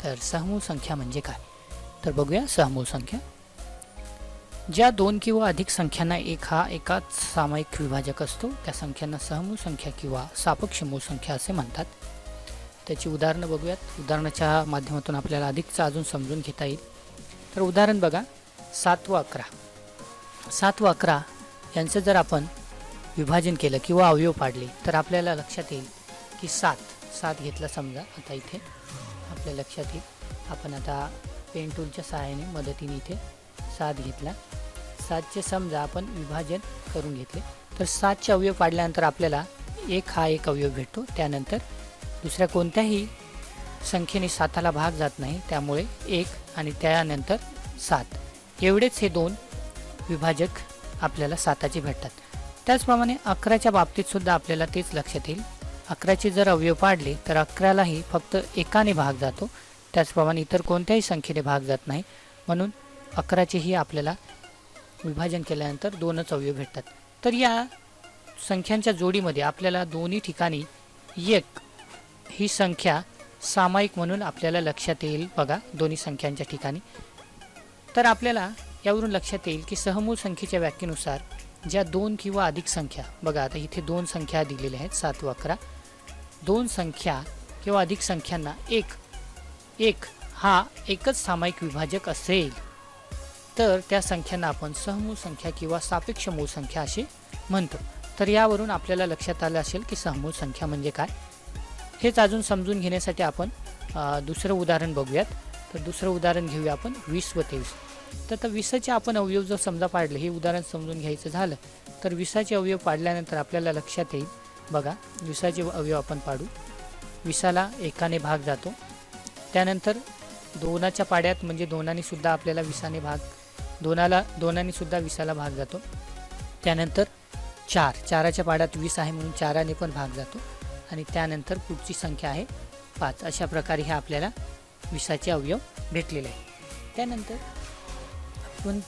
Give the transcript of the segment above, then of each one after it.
तर सहमूळ संख्या म्हणजे काय? तर बघूया सहमूळ संख्या. ज्या दोन किंवा अधिक संख्यांना एक हा एकाच सामायिक विभाजक असतो त्या संख्यांना सहमूळ संख्या किंवा सापेक्ष मूळ संख्या असे म्हणतात. त्याची उदाहरणं बघूयात. उदाहरणाच्या माध्यमातून आपल्याला अधिकचं अजून समजून घेता येईल. तर उदाहरण बघा, 7 व 11. 7 व 11 यांचं जर आपण विभाजन केलं किंवा अवयव पाडले तर आपल्याला लक्षात येईल की 7 घेतला समजा. आता इथे आपल्या लक्षात येईल, आपण आता पेन टूलच्या सहाय्याने मदतीने इथे 7 घेतला. 7चे समजा आपण विभाजन करून घेतले तर 7चे अवयव पाडल्यानंतर आपल्याला 1 हा एक अवयव भेटतो. त्यानंतर दुसऱ्या कोणत्याही संख्येने 7ला भाग जात नाही, त्यामुळे 1 आणि त्यानंतर 7 एवढेच हे दोन विभाजक आपल्याला 7चे भेटतात. त्याचप्रमाणे 11च्या बाबतीत सुद्धा आपल्याला तेच लक्षात येईल. 11चे जर अवयव पाडले तर 11लाही फक्त एकाने भाग जातो. त्याचप्रमाणे इतर कोणत्याही संख्येने भाग जात नाही, म्हणून 11चेही आपल्याला विभाजन केल्यानंतर 2च अवयव भेटतात. तर या संख्यांच्या जोडीमध्ये आपल्याला दोन्ही ठिकाणी 1 ही संख्या सामायिक म्हणून आपल्याला लक्षात येईल. बघा, दोन्ही संख्यांच्या ठिकाणी. तर आपल्याला यावरून लक्षात येईल की सहमूळ संख्येच्या व्याख्येनुसार ज्या 2 किंवा अधिक संख्या, बघा आता इथे 2 संख्या दिलेल्या आहेत 7 व 11. 2 संख्या किंवा अधिक संख्यांना एक हा एकच सामायिक विभाजक असेल तर त्या संख्यांना आपण सहमूळ संख्या किंवा सापेक्ष मूळ संख्या असे म्हणतो. तर यावरून आपल्याला लक्षात आलं असेल की सहमूळ संख्या म्हणजे काय. हेच अजून समजून घेण्यासाठी आपण दुसरं उदाहरण बघूयात. तर दुसरं उदाहरण घेऊया आपण 20 व 23. तर 20चे आपण अवयव जर समजा पाडले, हे उदाहरण समजून घ्यायचं झालं तर 20चे अवयव पाडल्यानंतर आपल्याला लक्षात येईल. बघा, 20चे अवयव आपण पाडू. 20ला एकाने भाग जातो. त्यानंतर 2च्या पाड्यात म्हणजे 2ने सुद्धा आपल्याला 20ने भाग, 2ने सुद्धा 20ला भाग जातो. त्यानंतर 4च्या पाड्यात 20 आहे म्हणून 4ने पण भाग जातो. आणि त्यानंतर पुढची संख्या आहे 5. अशा प्रकारे हे आपल्याला 20चे अवयव भेटलेले आहे. त्यानंतर आपण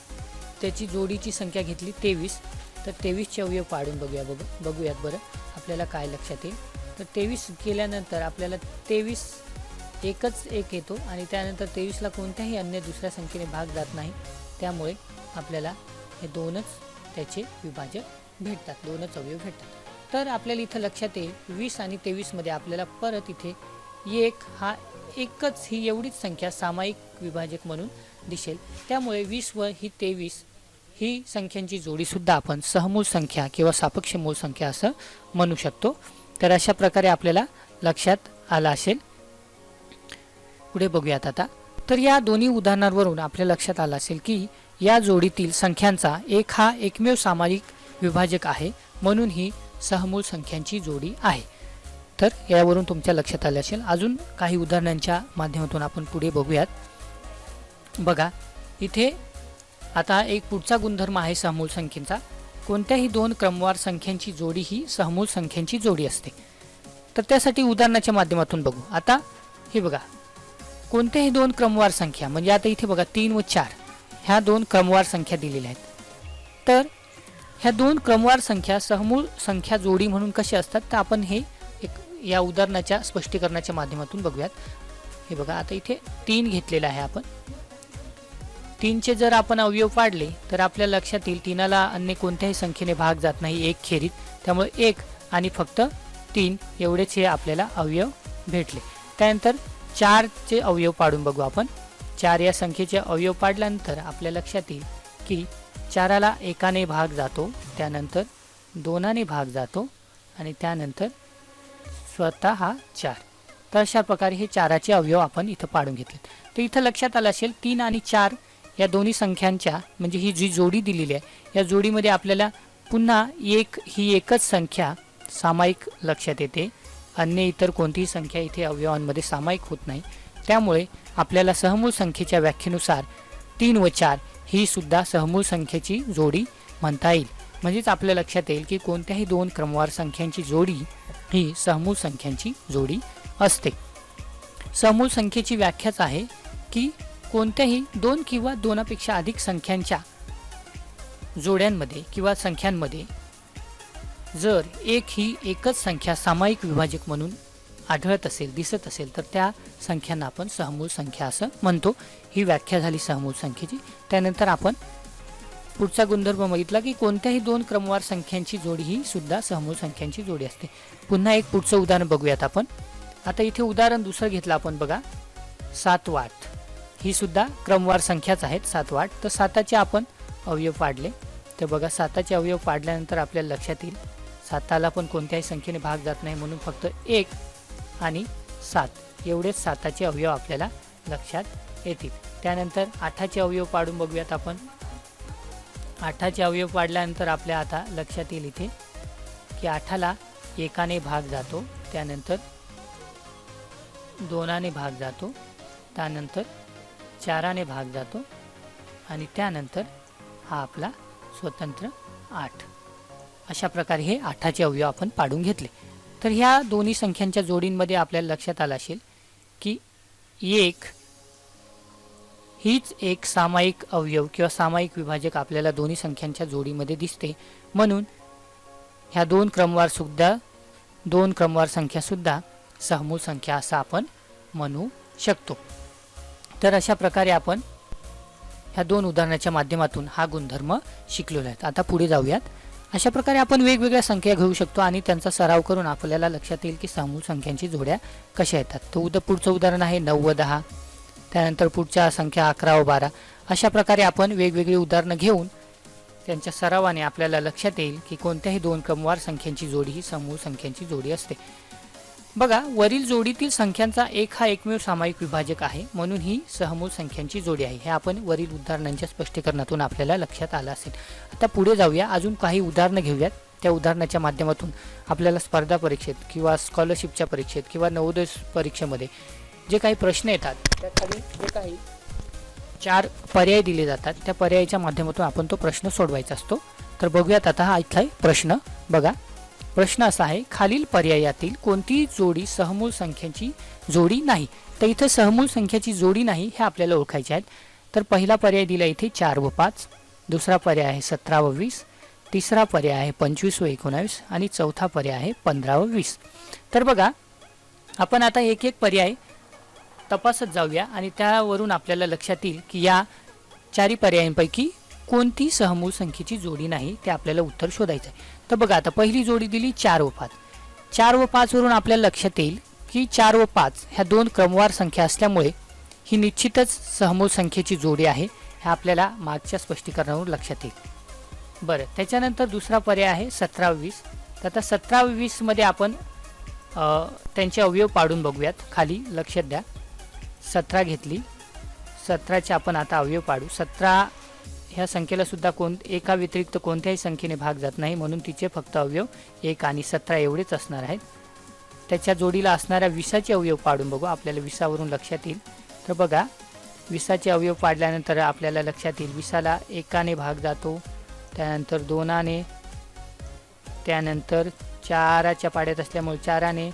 त्याची जोडीची संख्या घेतली 23. तर 23चे अवयव पाडून बघूयात बरं आपल्याला काय लक्षात येईल. तर 23 केल्यानंतर आपल्याला 23 एकच एक येतो आणि त्यानंतर 23ला कोणत्याही अन्य दुसऱ्या संख्येने भाग जात नाही, त्यामुळे आपल्याला हे 2च त्याचे विभाजक भेटतात, 2च अवयव भेटतात. तर आपल्याला इथं लक्षात येईल 20 आणि 23मध्ये आपल्याला परत इथे 1 हा एकच ही एवढीच संख्या सामायिक विभाजक म्हणून दिसेल. त्यामुळे 20 व ही 23 ही संख्यांची जोडीसुद्धा आपण सहमूळ संख्या किंवा सापेक्ष मूळ संख्या असं म्हणू शकतो. तर अशा प्रकारे आपल्याला लक्षात आलं असेल. पुढे बघूयात आता. तर या दोन्ही उदाहरणांवरून आपल्या लक्षात आलं असेल की या जोडीतील संख्यांचा 1 हा एकमेव सामायिक विभाजक आहे, म्हणून ही सहमूळ संख्यांची जोडी आहे. तर यावरून तुमच्या लक्षात आले असेल. अजून काही उदाहरणांच्या माध्यमातून आपण पुढे बघूयात. बघा, इथे आता एक पुढचा गुणधर्म आहे सहमूळ संख्येचा. कोणत्याही 2 क्रमवार संख्यांची जोडी ही सहमूळ संख्यांची जोडी असते. तर त्यासाठी उदाहरणाच्या माध्यमातून बघू. आता हे बघा, कोणत्याही 2 क्रमवार संख्या म्हणजे आता इथे बघा 3 व 4 ह्या 2 क्रमवार संख्या दिलेल्या आहेत. तर ह्या 2 क्रमवार संख्या सहमूळ संख्या जोडी म्हणून कशी असतात तर आपण हे एक या उदाहरणाच्या स्पष्टीकरणाच्या माध्यमातून बघूयात. हे बघा, आता इथे 3 घेतलेला आहे आपण. 3चे जर आपण अवयव पाडले तर आपल्या लक्षात येईल 3ला अन्य कोणत्याही संख्येने भाग जात नाही, 1 खेरीत. त्यामुळे 1 आणि फक्त 3 एवढेच हे आपल्याला अवयव भेटले. त्यानंतर 4चे अवयव पाडून बघू आपण. 4 या संख्येचे अवयव पाडल्यानंतर आपल्या लक्षात येईल की 4ला एकाने भाग जातो, त्यानंतर 2ने भाग जातो आणि त्यानंतर स्वतः हा 4. तर अशा प्रकारे हे 4चे अवयव आपण इथं पाडून घेतले. तर इथं लक्षात आलं असेल 3 आणि 4 या दोन्ही संख्यांच्या म्हणजे ही जी जोडी दिलेली आहे या जोडीमध्ये आपल्याला पुन्हा 1 ही एकच संख्या सामायिक लक्षात येते. अन्य इतर कोणतीही संख्या इथे अवयवांमध्ये सामायिक होत नाही. त्यामुळे आपल्याला सहमूळ संख्येच्या व्याख्येनुसार 3 व 4 ही सुद्धा सहमूळ संख्येची जोडी म्हणता येईल. म्हणजेच आपल्या लक्षात येईल की कोणत्याही 2 क्रमवार संख्यांची जोडी ही सहमूळ संख्यांची जोडी असते. सहमूळ संख्येची व्याख्याच आहे की कोणत्याही 2 किंवा 2पेक्षा अधिक संख्यांच्या जोड्यांमध्ये किंवा संख्यांमध्ये जर 1 ही एकच संख्या सामायिक विभाजक म्हणून आढळत असेल, दिसत असेल तर त्या संख्यांना आपण सहमूळ संख्या असं म्हणतो. ही व्याख्या झाली सहमूळ संख्येची. त्यानंतर आपण पुढचा गुणधर्म बघितला की कोणत्याही दोन क्रमवार संख्यांची जोडी ही सुद्धा सहमूळ संख्यांची जोडी असते. पुन्हा एक पुढचं उदाहरण बघूयात आपण. आता इथे उदाहरण दुसरं घेतलं आपण बघा, 7 व 8. ही सुद्धा क्रमवार संख्याच आहेत, 7 व 8. तर 7चे आपण अवयव पाडले. तर बघा 7चे अवयव पाडल्यानंतर आपल्याला लक्षात येईल 7ला पण कोणत्याही संख्येने भाग जात नाही, म्हणून फक्त 1 आणि 7 एवढेच 7चे अवयव आपल्याला लक्षात येतील. त्यानंतर 8चे अवयव पाडून बघूयात आपण. 8चे अवयव पाडल्यानंतर आपल्या आता लक्षात येईल इथे की 8ला 1ने भाग जातो, त्यानंतर 2ने भाग जातो, त्यानंतर 4ने भाग जातो आणि त्यानंतर हा आपला स्वतंत्र 8. अशा प्रकारे हे 8चे अवयव आपण पाडून घेतले. तर ह्या दोन्ही संख्यांच्या जोडींमध्ये आपल्याला लक्षात आलं असेल की 1 हीच एक सामायिक अवयव किंवा सामायिक विभाजक आपल्याला दोन्ही संख्यांच्या जोडीमध्ये दिसते. म्हणून ह्या दोन क्रमवार संख्या सुद्धा सहमूळ संख्या असं आपण म्हणू शकतो. तर अशा प्रकारे आपण ह्या दोन उदाहरणाच्या माध्यमातून हा गुणधर्म शिकलेलो आहे. आता पुढे जाऊयात. अशा प्रकारे आपण वेगवेगळ्या संख्या घेऊ शकतो आणि त्यांचा सराव करून आपल्याला लक्षात येईल की सहमूळ संख्यांची जोड्या कशा येतात. तर पुढचं उदाहरण आहे 9 व 10. त्यानंतर पुढच्या संख्या 11 व 12. अशा प्रकारे आपण वेगवेगळी उदाहरणं घेऊन त्यांच्या सरावाने आपल्याला लक्षात येईल की कोणत्याही दोन क्रमवार संख्यांची जोडी ही सहमूळ संख्यांची जोडी असते. बघा, वरील जोडीतील संख्यांचा एक हा एकमेव सामायिक विभाजक आहे, म्हणून ही सहमूळ संख्यांची जोडी आहे. हे आपण वरील उदाहरणांच्या स्पष्टीकरणातून आपल्याला लक्षात आलं असेल. आता पुढे जाऊया, अजून काही उदाहरणं घेऊयात. त्या उदाहरणाच्या माध्यमातून आपल्याला स्पर्धा परीक्षेत किंवा स्कॉलरशिपच्या परीक्षेत किंवा नवोदय परीक्षेमध्ये जे काही प्रश्न येतात त्याखाली जे काही 4 पर्याय दिले जातात त्या पर्यायाच्या माध्यमातून आपण तो प्रश्न सोडवायचा असतो. तर बघूयात आता हा इथला प्रश्न. बघा, प्रश्न असा आहे, खालील पर्यायातील कोणती जोडी सहमूळ संख्यांची जोडी नाही. तर इथं सहमूळ संख्याची जोडी नाही हे आपल्याला ओळखायचे आहेत. तर पहिला पर्याय दिला इथे 4 व 5, दुसरा पर्याय आहे 17 व 20, तिसरा पर्याय आहे 25 व 19 आणि चौथा पर्याय आहे 15 व 20. तर बघा, आपण आता एक एक पर्याय तपासत जाऊया आणि त्यावरून आपल्याला लक्षात येईल की या 4 पर्यायांपैकी कोणती सहमूळ संख्येची जोडी नाही ते आपल्याला उत्तर शोधायचं आहे. तर बघा, आता पहिली जोडी दिली 4 व 5. 4 व 5 वरून आपल्याला लक्षात येईल की 4 व 5 ह्या दोन क्रमवार संख्या असल्यामुळे ही निश्चितच सहमूळ संख्येची जोडी आहे. हे आपल्याला मागच्या स्पष्टीकरणावरून लक्षात येईल. बरं, त्याच्यानंतर दुसरा पर्याय आहे 17 व 20. तर आता 17 व 20 मध्ये आपण त्यांचे अवयव पाडून बघूयात. खाली लक्षात द्या, 17 घेतली, 17चे आपण आता अवयव पाडू. 17 ह्या संख्येला सुद्धा एका व्यतिरिक्त कोणत्याही संख्येने भाग जात नाही, म्हणून तिचे फक्त अवयव 1 आणि 17 एवढेच असणार आहेत. त्याच्या जोडीला असणाऱ्या 20चे अवयव पाडून बघू, आपल्याला 20वरून लक्षात येईल. तर बघा, 20चे अवयव पाडल्यानंतर आपल्याला लक्षात येईल 20ला 1ने भाग जातो, त्यानंतर 2ने, त्यानंतर 4च्या पाड्यात असल्यामुळे 4ने,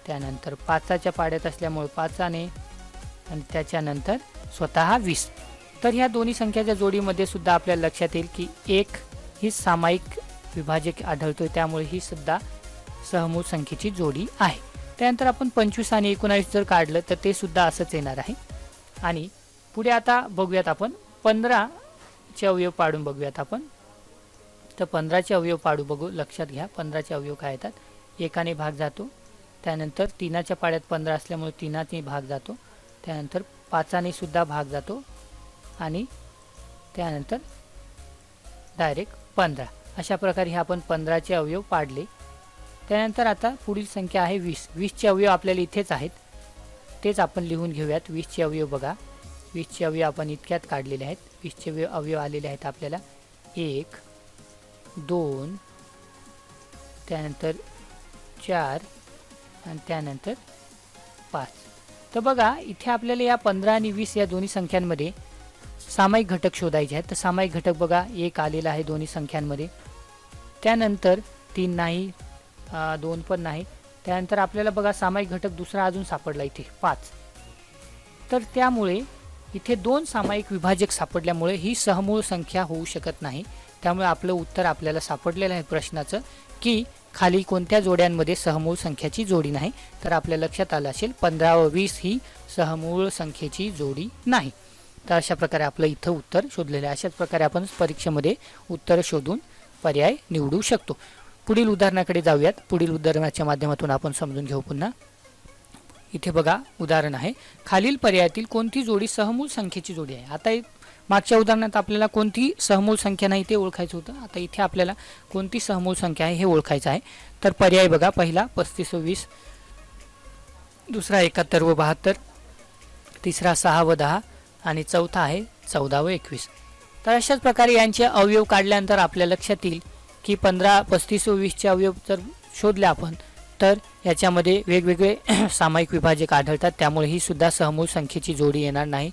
त्यानंतर 5च्या पाड्यात असल्यामुळे 5ने आणि त्याच्यानंतर स्वतः 20. तर ह्या दोन्ही संख्याच्या जोडीमध्ये सुद्धा आपल्याला लक्षात येईल की 1 ही सामायिक विभाजक आढळतोय, त्यामुळे ही सुद्धा सहमूळ संख्येची जोडी आहे. त्यानंतर आपण 25 आणि 19 जर काढलं तर ते सुद्धा असंच येणार आहे. आणि पुढे आता बघूयात आपण 15चे अवयव पाडून बघूयात आपण. तर 15चे अवयव पाडू बघू. लक्षात घ्या, 15चे अवयव काय येतात, 1ने भाग जातो, त्यानंतर 3च्या पाड्यात 15 असल्यामुळे 3ने भाग जातो, त्यानंतर 5ने सुद्धा भाग जातो आणि त्यानंतर डायरेक्ट 15. अशा प्रकारे हे आपण 15चे अवयव पाडले. त्यानंतर आता पुढील संख्या आहे 20. 20चे अवयव आपल्याला इथेच आहेत, तेच आपण लिहून घेऊयात. 20चे अवयव बघा, 20चे अवयव आपण इतक्यात काढलेले आहेत. 20चे अवयव आलेले आहेत आपल्याला 1, 2, त्यानंतर 4 आणि त्यानंतर 5. तर बघा, इथे आपल्याला या 15 आणि 20 या दोन्ही संख्यांमध्ये सामायिक घटक शोधायचे आहेत. तर सामायिक घटक बघा, 1 आलेला आहे दोन्ही संख्यांमध्ये, त्यानंतर 3 नाही, 2 पण नाही, त्यानंतर आपल्याला बघा सामायिक घटक दुसरा अजून सापडला इथे 5. तर त्यामुळे इथे 2 सामायिक विभाजक सापडल्यामुळे ही सहमूळ संख्या होऊ शकत नाही. त्यामुळे आपलं उत्तर आपल्याला सापडलेलं आहे प्रश्नाचं की खाली कोणत्या जोड्यांमध्ये सहमूळ संख्याची जोडी नाही, तर आपल्या लक्षात आलं असेल 15 व 20 ही सहमूळ संख्येची जोडी नाही. तर अशा प्रकारे आपलं इथं उत्तर शोधलेलं आहे. अशाच प्रकारे आपण परीक्षेमध्ये उत्तर शोधून पर्याय निवडू शकतो. पुढील उदाहरणाकडे जाऊयात. पुढील उदाहरणाच्या माध्यमातून आपण समजून घेऊ. पुन्हा इथे बघा उदाहरण आहे, खालील पर्यायातील कोणती जोडी सहमूळ संख्येची जोडी आहे. आता मागच्या उदाहरणात आपल्याला कोणती सहमूळ संख्या नाही ते ओळखायचं होतं. आता इथे आपल्याला कोणती सहमूळ संख्या आहे हे ओळखायचं आहे. तर पर्याय बघा, पहिला 35 व 20, दुसरा 71 व 72, तिसरा 6 व 10 आणि चौथा आहे 14 व 21. तर अशाच प्रकारे यांचे अवयव काढल्यानंतर आपल्या लक्षात येईल की 15, 35 व 20 चे अवयव जर शोधले आपण तर याच्यामध्ये वेगवेगळे सामायिक विभाजक आढळतात, त्यामुळे ही सुद्धा सहमूळ संख्येची जोडी येणार नाही.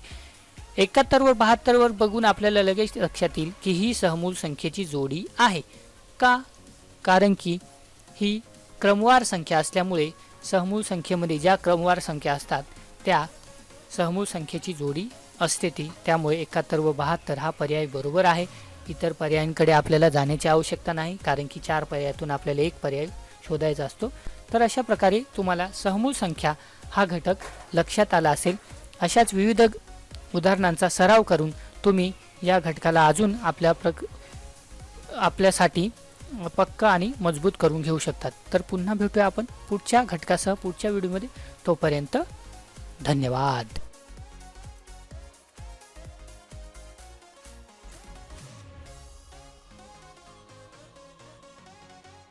71 व 72 वर बघून आपल्याला लगेच लक्षात येईल की ही सहमूळ संख्येची जोडी आहे. का? कारण की ही क्रमवार संख्या असल्यामुळे सहमूळ संख्येमध्ये ज्या क्रमवार संख्या असतात त्या सहमूळ संख्येची जोडी असते ती. त्यामुळे 71 व 72 हा पर्याय बरोबर आहे. इतर पर्यायांकडे आपल्याला जाण्याची आवश्यकता नाही, कारण की 4 पर्यायातून आपल्याला एक पर्याय शोधायचा असतो. तर अशा प्रकारे तुम्हाला सहमूळ संख्या हा घटक लक्षात आला असेल. अशाच विविध उदाहरणांचा सराव करून तुम्ही या घटकाला अजून आपल्यासाठी पक्क आणि मजबूत करून घेऊ शकतात. तर पुन्हा भेटूया आपण पुढच्या घटकासह पुढच्या व्हिडिओमध्ये. तोपर्यंत धन्यवाद.